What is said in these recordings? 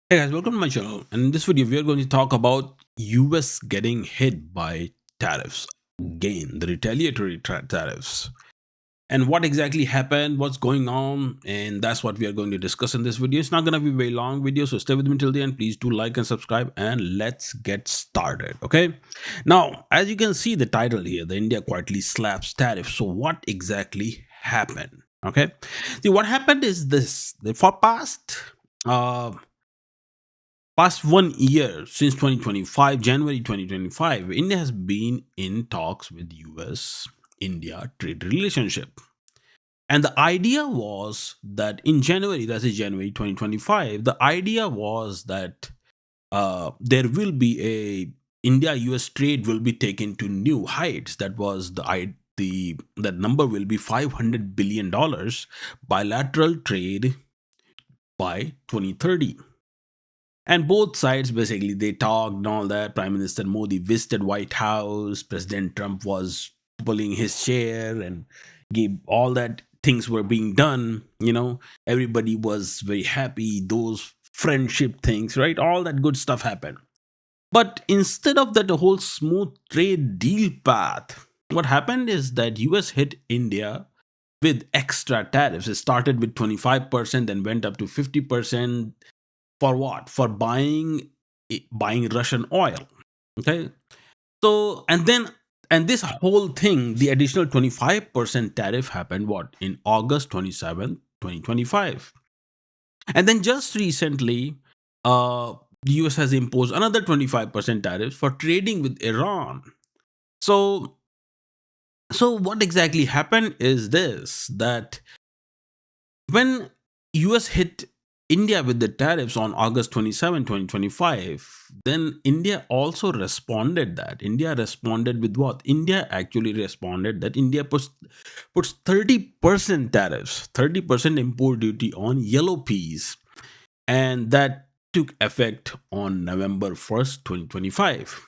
Hey guys, welcome to my channel. And in this video, we are going to talk about US getting hit by tariffs. Again, the retaliatory tariffs. And what exactly happened, what's going on, and that's what we are going to discuss in this video. It's not going to be a very long video, so stay with me till the end. Please do like and subscribe, and let's get started, okay? Now, as you can see the title here, the India quietly slaps tariffs. So what exactly happened, okay? See, what happened is this. For uh, past 1 year since 2025, January 2025, India has been in talks with US India trade relationship. And the idea was that in January, that is January 2025, the idea was that there will be a India US trade will be taken to new heights. That was the that number will be $500 billion bilateral trade by 2030. And both sides basically they talked and all that. Prime Minister Modi visited White House. President Trump was pulling his chair and gave all that things were being done. Everybody was very happy. Those friendship things, right? All that good stuff happened. But instead of that whole smooth trade deal path, what happened is that US hit India with extra tariffs. It started with 25%, then went up to 50%. For what? For buying Russian oil. Okay. So and this whole thing, the additional 25% tariff happened what in August 27th, 2025. And then just recently, the US has imposed another 25% tariffs for trading with Iran. So so what exactly happened is this, that when US hit India with the tariffs on August 27, 2025, then India also responded that. India responded with what? India actually responded that India puts 30% tariffs, 30% import duty on yellow peas. And that took effect on November 1st, 2025.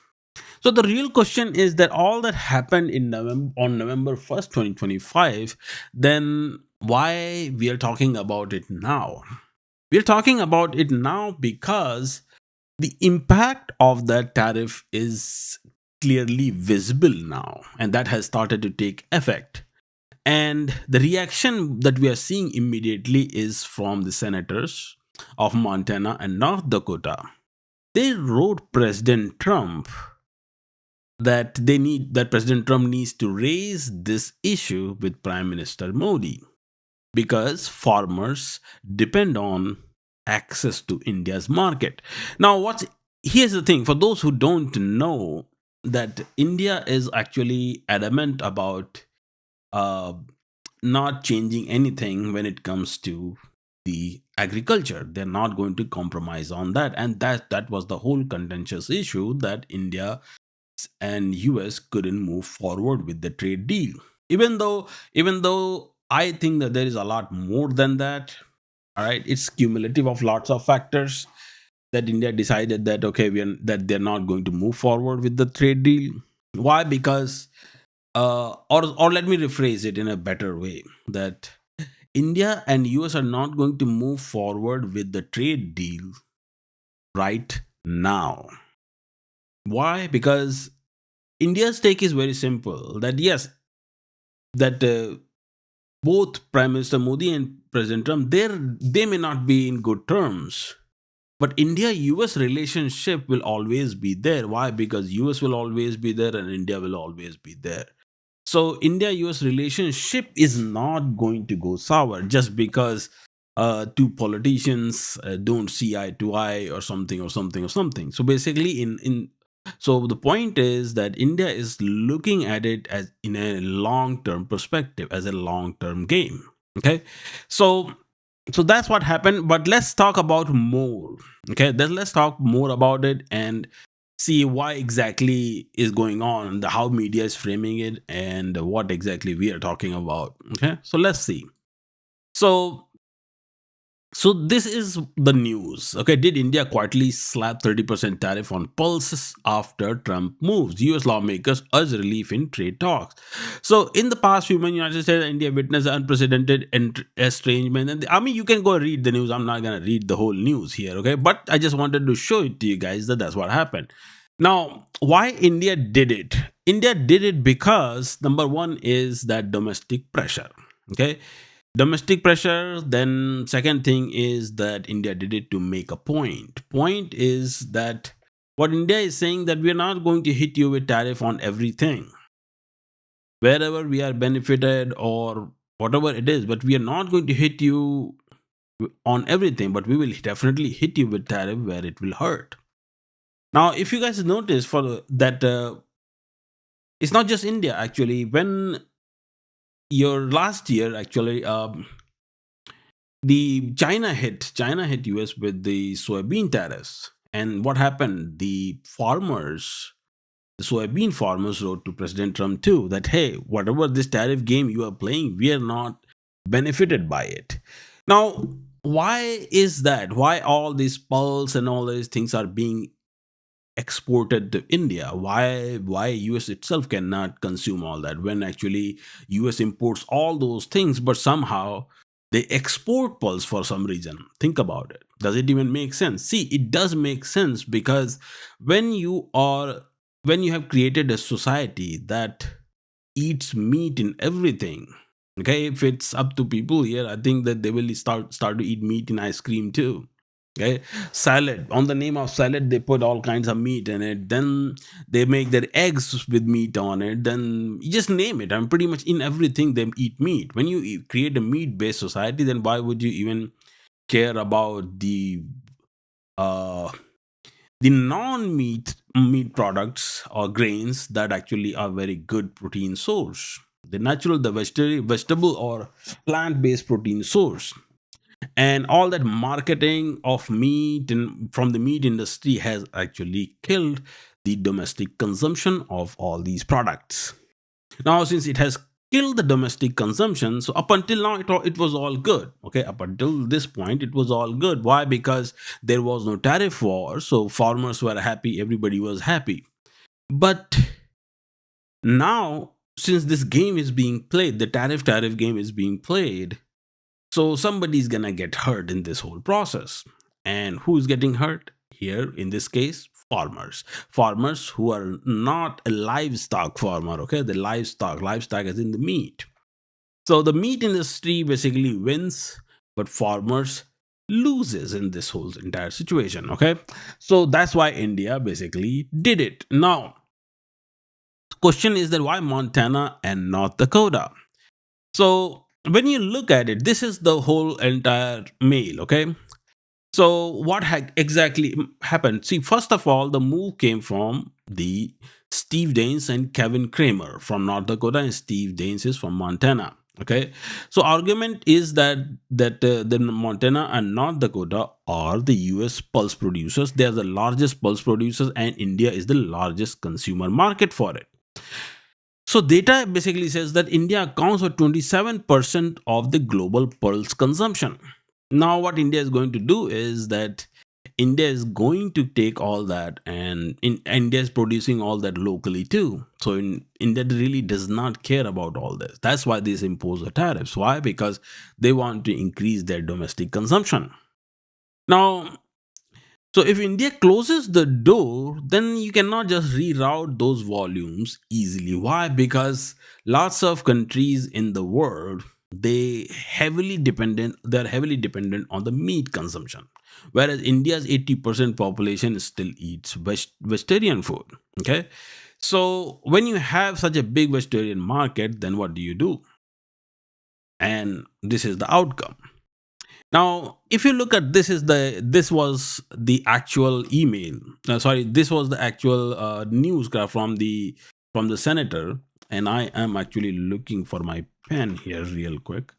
So the real question is that all that happened in November 1st, 2025, then why we are talking about it now? We're talking about it now because the impact of that tariff is clearly visible now, and that has started to take effect. And the reaction that we are seeing immediately is from the senators of Montana and North Dakota. They wrote President Trump that President Trump needs to raise this issue with Prime Minister Modi because farmers depend on access to India's market. Now, here's the thing, for those who don't know, that India is actually adamant about uh, not changing anything when it comes to the agriculture. They're not going to compromise on that, and that was the whole contentious issue, that India and US couldn't move forward with the trade deal. Even though I think that there is a lot more than that. All right, it's cumulative of lots of factors that India decided that okay, that they're not going to move forward with the trade deal. Why? Because or let me rephrase it in a better way, that India and US are not going to move forward with the trade deal right now. Why? Because India's take is very simple, that yes, that both Prime Minister Modi and President Trump, they may not be in good terms, but India US relationship will always be there. Why? Because US will always be there and India will always be there. So India US relationship is not going to go sour just because two politicians don't see eye to eye, or something or something or something. So basically, in so the point is that India is looking at it as in a long term perspective, as a long term game. Okay, so so that's what happened. But let's talk about more. Okay, then let's talk more about it and see why exactly is going on, how media is framing it, and what exactly we are talking about. Okay, so let's see. So So this is the news. Okay, did India quietly slap 30% tariff on pulses after Trump moves? US lawmakers urge relief in trade talks. So in the past few months, United States and India witnessed unprecedented estrangement. And I mean, you can go read the news. I'm not gonna read the whole news here, okay? But I just wanted to show it to you guys that that's what happened. Now, why India did it? India did it because number one is that domestic pressure. Okay, domestic pressure. Then second thing is that India did it to make a point is that what India is saying, that we are not going to hit you with tariff on everything wherever we are benefited or whatever it is, but we are not going to hit you on everything, but we will definitely hit you with tariff where it will hurt. Now if you guys notice for that, it's not just India actually. When your last year actually, the China hit US with the soybean tariffs. And what happened? The soybean farmers wrote to President Trump too that, hey, whatever this tariff game you are playing, we are not benefited by it. Now, why is that? Why all these pulse and all these things are being exported to India? Why US itself cannot consume all that when actually US imports all those things, but somehow they export pulse for some reason? Think about it. Does it even make sense? See, it does make sense because when you are when you have created a society that eats meat in everything. Okay, if it's up to people here, I think that they will start to eat meat in ice cream too. Okay, salad, on the name of salad they put all kinds of meat in it, then they make their eggs with meat on it, then you just name it. I'm pretty much in everything they eat meat. When you create a meat based society, then why would you even care about uh the non meat products or grains that actually are very good protein source, the natural, the vegetable or plant based protein source? And all that marketing of meat and from the meat industry has actually killed the domestic consumption of all these products. Now since it has killed the domestic consumption, so up until now it was all good. Okay, up until this point it was all good. Why? Because there was no tariff war, so farmers were happy, everybody was happy. But now, since this game is being played, the tariff game is being played, so somebody's gonna get hurt in this whole process. And who's getting hurt here in this case? Farmers. Farmers who are not a livestock farmer. Okay, the livestock is in the meat. So the meat industry basically wins, but farmers loses in this whole entire situation. Okay, so that's why India basically did it. Now, question is that why Montana and North Dakota? So when you look at it, this is the whole entire mail. Okay, so what exactly happened? See, first of all, the move came from the Steve Daines and Kevin Kramer from North Dakota, and Steve Daines is from Montana. Okay, so argument is that the Montana and North Dakota are the U.S. pulse producers. They are the largest pulse producers, and India is the largest consumer market for it. So data basically says that India accounts for 27% of the global pulse consumption. Now, what India is going to do is that India is going to take all that, and India is producing all that locally too. So India really does not care about all this. That's why they impose the tariffs. Why? Because they want to increase their domestic consumption. Now, so if India closes the door, then you cannot just reroute those volumes easily. Why? Because lots of countries in the world, they're heavily dependent on the meat consumption. Whereas India's 80% population still eats vegetarian food. Okay. So when you have such a big vegetarian market, then what do you do? And this is the outcome. Now, if you look at this was the actual email. Sorry, this was the actual newsgraph from the senator, and I am actually looking for my pen here real quick.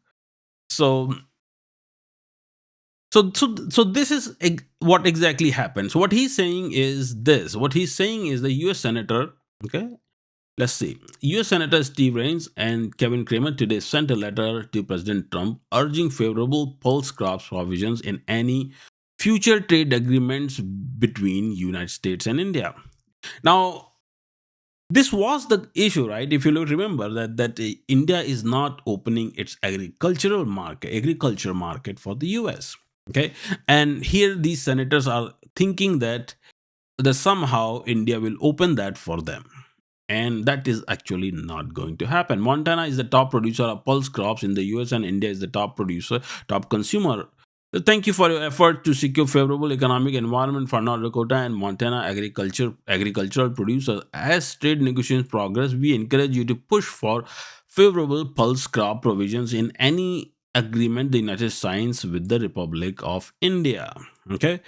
So so this is what exactly happened. So what he's saying is this. What he's saying is the U.S. senator. Okay. Let's see. US Senator Steve Rains and Kevin Kramer today sent a letter to President Trump urging favorable pulse crops provisions in any future trade agreements between United States and India. Now, this was the issue, right? If you remember that India is not opening its agriculture market for the US. Okay, and here these senators are thinking that somehow India will open that for them. And that is actually not going to happen. Montana is the top producer of pulse crops in the US, and India is the top consumer. So thank you for your effort to secure favorable economic environment for North Dakota and Montana agricultural producers. As trade negotiations progress, we encourage you to push for favorable pulse crop provisions in any agreement the United States signs with the Republic of India. Okay.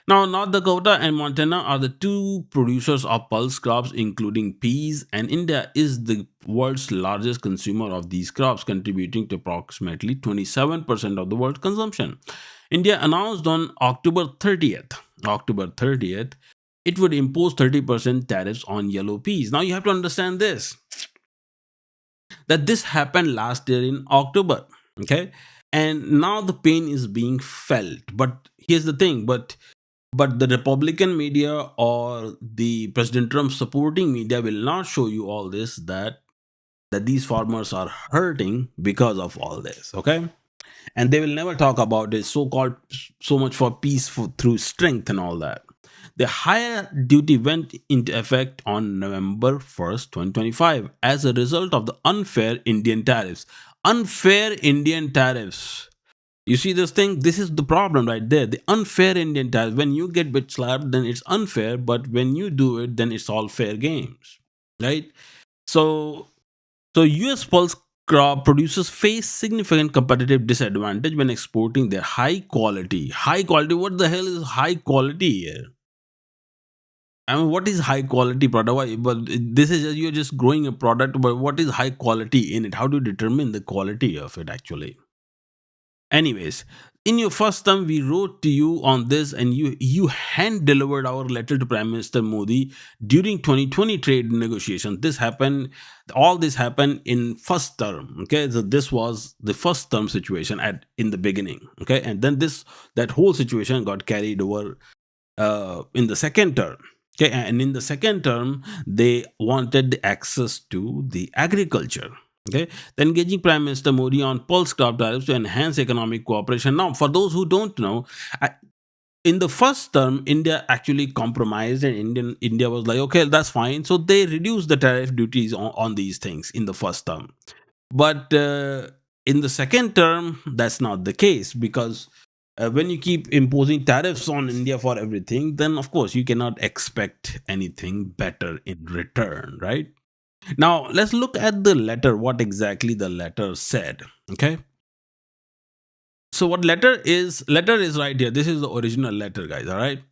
Now, North Dakota and Montana are the two producers of pulse crops, including peas, and India is the world's largest consumer of these crops, contributing to approximately 27% of the world consumption. India announced on October 30th, it would impose 30% tariffs on yellow peas. Now, you have to understand this, that this happened last year in October. Okay. And now the pain is being felt. But here's the thing, but the Republican media or the President Trump supporting media will not show you all this, that these farmers are hurting because of all this. Okay, and they will never talk about this so-called so much for peace through strength and all that. The higher duty went into effect on November 1st, 2025, as a result of the unfair Indian tariffs. Unfair Indian tariffs. You see this thing? This is the problem right there. The unfair Indian tariff. When you get bit slapped, then it's unfair. But when you do it, then it's all fair games, right? So, so U.S. pulse crop producers face significant competitive disadvantage when exporting their high quality. High quality. What the hell is high quality here? I mean, what is high quality product? But this is you're just growing a product. But what is high quality in it? How do you determine the quality of it actually? Anyways, in your first term, we wrote to you on this, and you hand delivered our letter to Prime Minister Modi during 2020 trade negotiations. All this happened in first term. Okay, so this was the first term situation at in the beginning. Okay, and then that whole situation got carried over in the second term. Okay, and in the second term, they wanted the access to the agriculture. Okay, then engaging Prime Minister Modi on pulse crop tariffs to enhance economic cooperation. Now, for those who don't know, in the first term, India actually compromised, and India was like, okay, that's fine. So they reduced the tariff duties on these things in the first term. But in the second term, that's not the case, because when you keep imposing tariffs on India for everything, then of course you cannot expect anything better in return, right? Now let's look at the letter, what exactly the letter said. Okay. So what letter is right here. This is the original letter, guys. All right.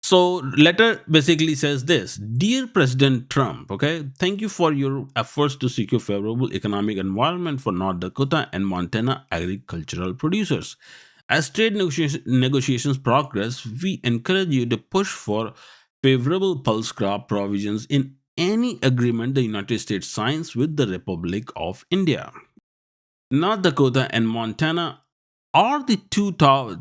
So letter basically says this: Dear President Trump, okay, thank you for your efforts to secure favorable economic environment for North Dakota and Montana agricultural producers. As trade negotiations progress, we encourage you to push for favorable pulse crop provisions in any agreement the United States signs with the Republic of India. North Dakota and Montana are the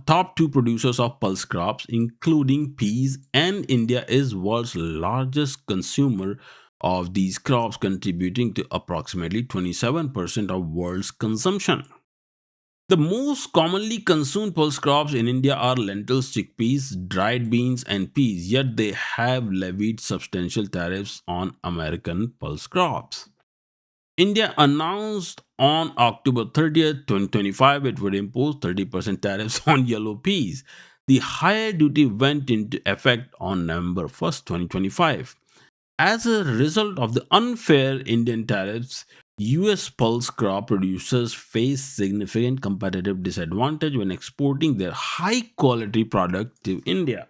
top two producers of pulse crops, including peas, and India is world's largest consumer of these crops, contributing to approximately 27% of world's consumption. The most commonly consumed pulse crops in India are lentils, chickpeas, dried beans, and peas, yet they have levied substantial tariffs on American pulse crops. India announced on October 30th, 2025, it would impose 30% tariffs on yellow peas. The higher duty went into effect on November 1st, 2025. As a result of the unfair Indian tariffs, US pulse crop producers face significant competitive disadvantage when exporting their high quality product to India.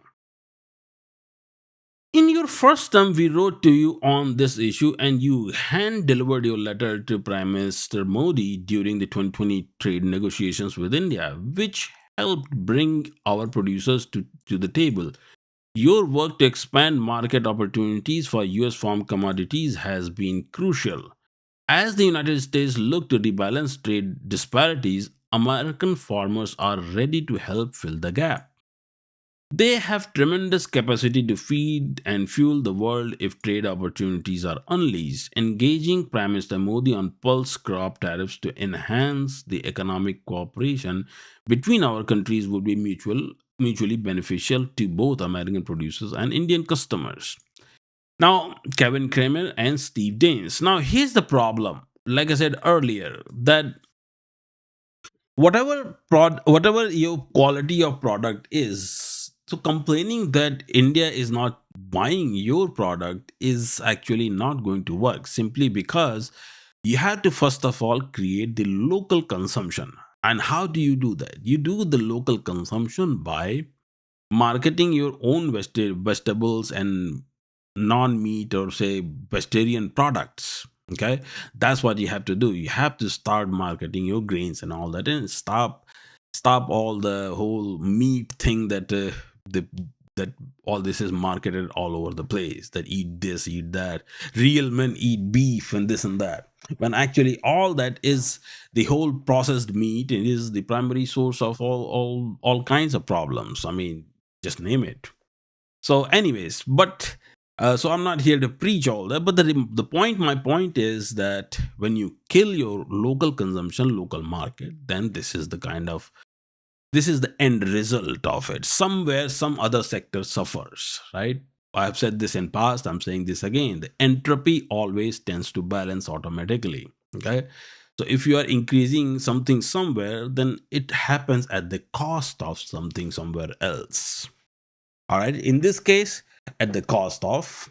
In your first term, we wrote to you on this issue, and you hand delivered your letter to Prime Minister Modi during the 2020 trade negotiations with India, which helped bring our producers to the table. Your work to expand market opportunities for US farm commodities has been crucial. As the United States look to rebalance trade disparities, American farmers are ready to help fill the gap. They have tremendous capacity to feed and fuel the world if trade opportunities are unleashed. Engaging Prime Minister Modi on pulse crop tariffs to enhance the economic cooperation between our countries would be mutually beneficial to both American producers and Indian customers. Now, Kevin Kramer and Steve Daines. Now, here's the problem. Like I said earlier, that whatever your quality of product is, so complaining that India is not buying your product is actually not going to work, simply because you have to first of all create the local consumption. And how do you do that? You do the local consumption by marketing your own vegetables and non-meat, or say vegetarian products. Okay, that's what you have to do. You have to start marketing your grains and all that, and stop all the whole meat thing that the that all this is marketed all over the place, that eat this, eat that, real men eat beef and this and that, when actually all that is the whole processed meat, and is the primary source of all kinds of problems. I mean, just name it. So anyways, but so I'm not here to preach all that, but the point my point is that when you kill your local consumption, local market, then this is the end result of it. Somewhere some other sector suffers, right? I've said this in past, I'm saying this again. The entropy always tends to balance automatically. Okay, so if you are increasing something somewhere, then it happens at the cost of something somewhere else. All right, in this case, at the cost of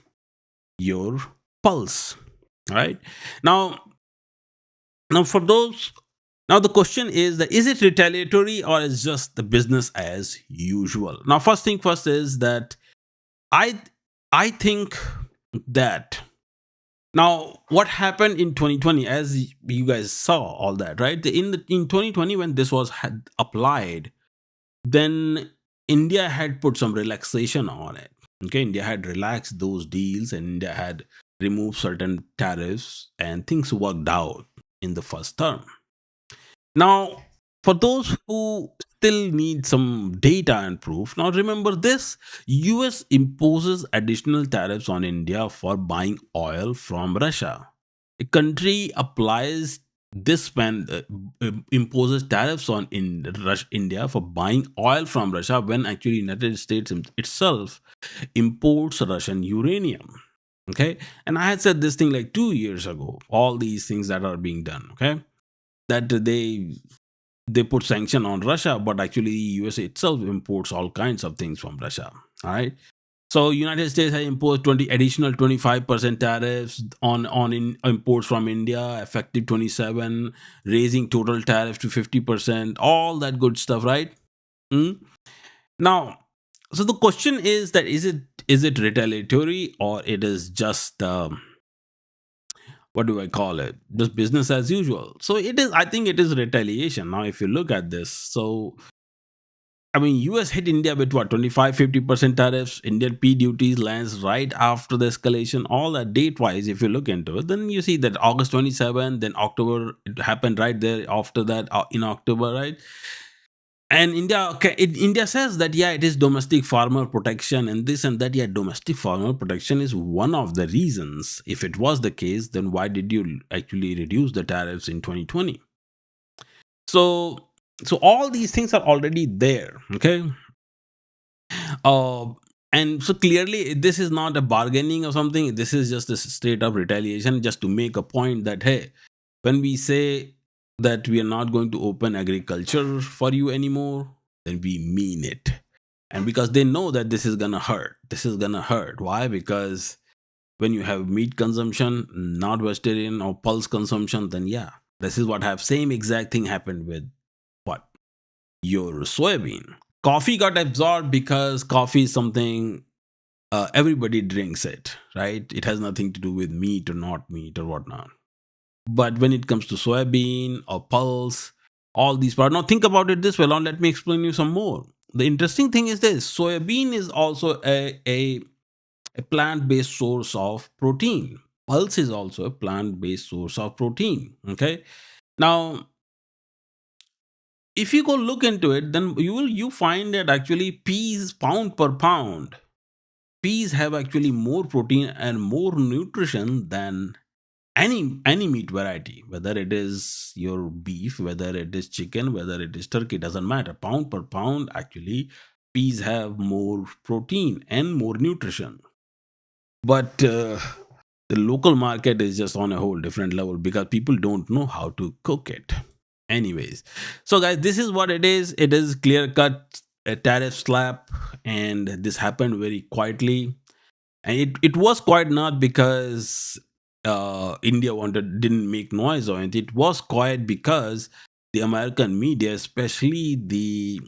your pulse. All right, now for those, now the question is that, is it retaliatory or is just the business as usual? Now, first thing first is that i I think that, now what happened in 2020, as you guys saw all that, right? In 2020, when this was had applied, then India had put some relaxation on it. Okay, India had relaxed those deals, and India had removed certain tariffs, and things worked out in the first term. Now, for those who still need some data and proof, now remember this: US imposes additional tariffs on India for buying oil from Russia. A country applies this when imposes tariffs on India for buying oil from Russia, when actually United States itself imports Russian uranium. Okay, and I had said this thing like 2 years ago. All these things that are being done. Okay, that they put sanction on Russia, but actually USA itself imports all kinds of things from Russia. All right. So United States has imposed 20 additional 25% tariffs on imports from India, effective 27, raising total tariff to 50%, all that good stuff, right? Hmm? Now, so the question is that, is it retaliatory, or it is just what do I call it? Just business as usual. So it is. I think it is retaliation. Now, if you look at this, so I mean, US hit India with what, 25-50% tariffs. Indian P duties lands right after the escalation. All that date wise, if you look into it, then you see that August 27, then October, it happened right there after that, in October, right? And India says that, yeah, it is domestic farmer protection and this and that. Yeah, domestic farmer protection is one of the reasons. If it was the case, then why did you actually reduce the tariffs in 2020? So all these things are already there. Okay. uh and so clearly this is not a bargaining or something. This is just a straight up retaliation, just to make a point that, hey, when we say that we are not going to open agriculture for you anymore, then we mean it. And because they know that this is gonna hurt, why? Because when you have meat consumption, not vegetarian or pulse consumption, then yeah, this is what have same exact thing happened with what, your soybean. Coffee got absorbed because coffee is something, everybody drinks it, right? It has nothing to do with meat or not meat or whatnot. But when it comes to soybean or pulse, all these products, now think about it this way. Now let me explain you some more. The interesting thing is this: soybean is also a plant-based source of protein. Pulse is also a plant-based source of protein. Okay. Now, if you go look into it, then you find that actually peas, pound per pound, peas have actually more protein and more nutrition than any meat variety, whether it is your beef, whether it is chicken, whether it is turkey, doesn't matter. Pound per pound, actually, peas have more protein and more nutrition. But the local market is just on a whole different level because people don't know how to cook it. Anyways, so guys, this is what it is. It is clear cut a tariff slap, and this happened very quietly. And it was quite not because India wanted didn't make noise or anything. It was quiet because the American media, especially the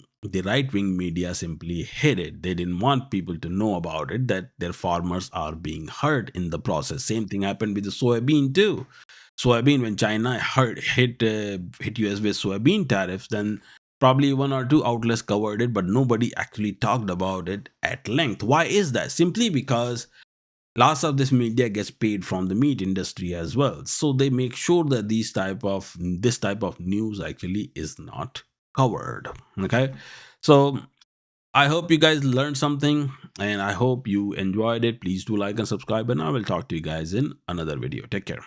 right wing media, simply hid it. They didn't want people to know about it, that their farmers are being hurt in the process. Same thing happened with the soybean too. Soybean, when China hit US with soybean tariffs, then probably one or two outlets covered it, but nobody actually talked about it at length. Why is that? Simply because lots of this media gets paid from the meat industry as well, so they make sure that this type of news actually is not covered. Okay, so I hope you guys learned something, and I hope you enjoyed it. Please do like and subscribe, and I will talk to you guys in another video. Take care.